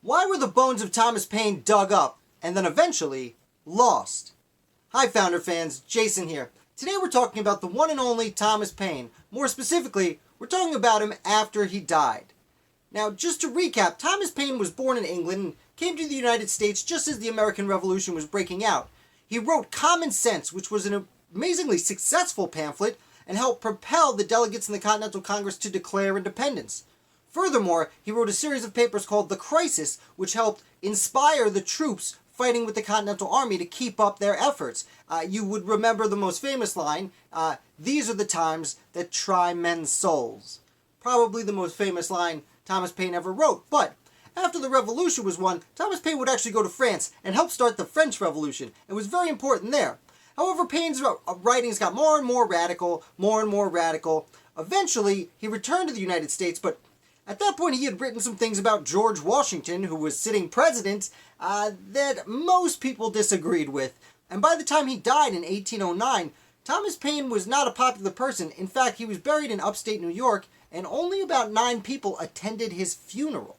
Why were the bones of Thomas Paine dug up and then eventually lost? Hi Founder fans, Jason here. Today we're talking about the one and only Thomas Paine. More specifically, we're talking about him after he died. Now, just to recap, Thomas Paine was born in England and came to the United States just as the American Revolution was breaking out. He wrote Common Sense, which was an amazingly successful pamphlet and helped propel the delegates in the Continental Congress to declare independence. Furthermore, he wrote a series of papers called The Crisis, which helped inspire the troops fighting with the Continental Army to keep up their efforts. You would remember the most famous line, "These are the times that try men's souls." Probably the most famous line Thomas Paine ever wrote. But after the Revolution was won, Thomas Paine would actually go to France and help start the French Revolution. It was very important there. However, Paine's writings got more and more radical. Eventually, he returned to the United States, but at that point, he had written some things about George Washington, who was sitting president, that most people disagreed with. And by the time he died in 1809, Thomas Paine was not a popular person. In fact, he was buried in upstate New York, and only about 9 people attended his funeral.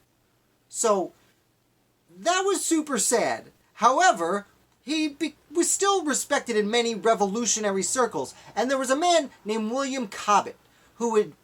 So, that was super sad. However, he was still respected in many revolutionary circles. And there was a man named William Cobbett, who had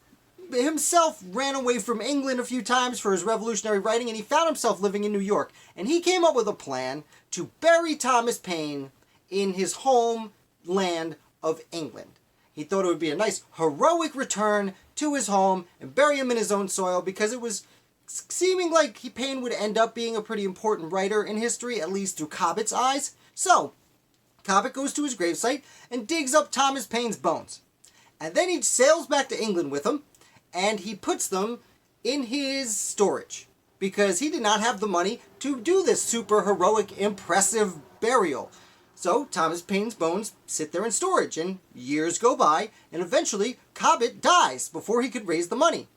himself ran away from England a few times for his revolutionary writing, and he found himself living in New York. And he came up with a plan to bury Thomas Paine in his homeland of England. He thought it would be a nice heroic return to his home and bury him in his own soil, because it was seeming like Paine would end up being a pretty important writer in history, at least through Cobbett's eyes. So, Cobbett goes to his gravesite and digs up Thomas Paine's bones. And then he sails back to England with him, and he puts them in his storage, because he did not have the money to do this super heroic, impressive burial. So Thomas Paine's bones sit there in storage, and years go by, and eventually Cobbett dies before he could raise the money.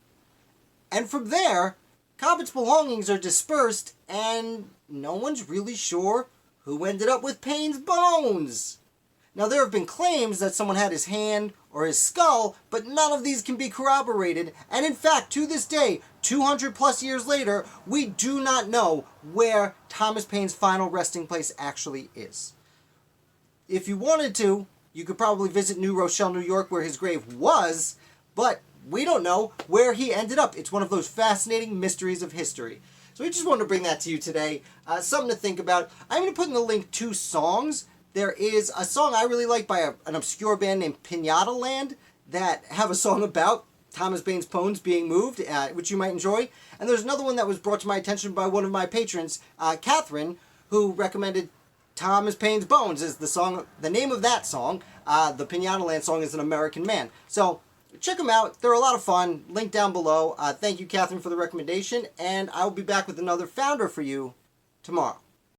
And from there, Cobbett's belongings are dispersed, and no one's really sure who ended up with Paine's bones. Now, there have been claims that someone had his hand or his skull, but none of these can be corroborated. And in fact, to this day, 200 plus years later, we do not know where Thomas Paine's final resting place actually is. If you wanted to, you could probably visit New Rochelle, New York, where his grave was, but we don't know where he ended up. It's one of those fascinating mysteries of history. So we just wanted to bring that to you today. Something to think about. I'm going to put in the link 2 songs. There is a song I really like by an obscure band named Pinata Land that have a song about Thomas Paine's bones being moved, which you might enjoy. And there's another one that was brought to my attention by one of my patrons, Catherine, who recommended Thomas Paine's Bones is the song. The name of that song, the Pinata Land song, is An American Man. So check them out. They're a lot of fun. Link down below. Thank you, Catherine, for the recommendation. And I will be back with another Founder for you tomorrow.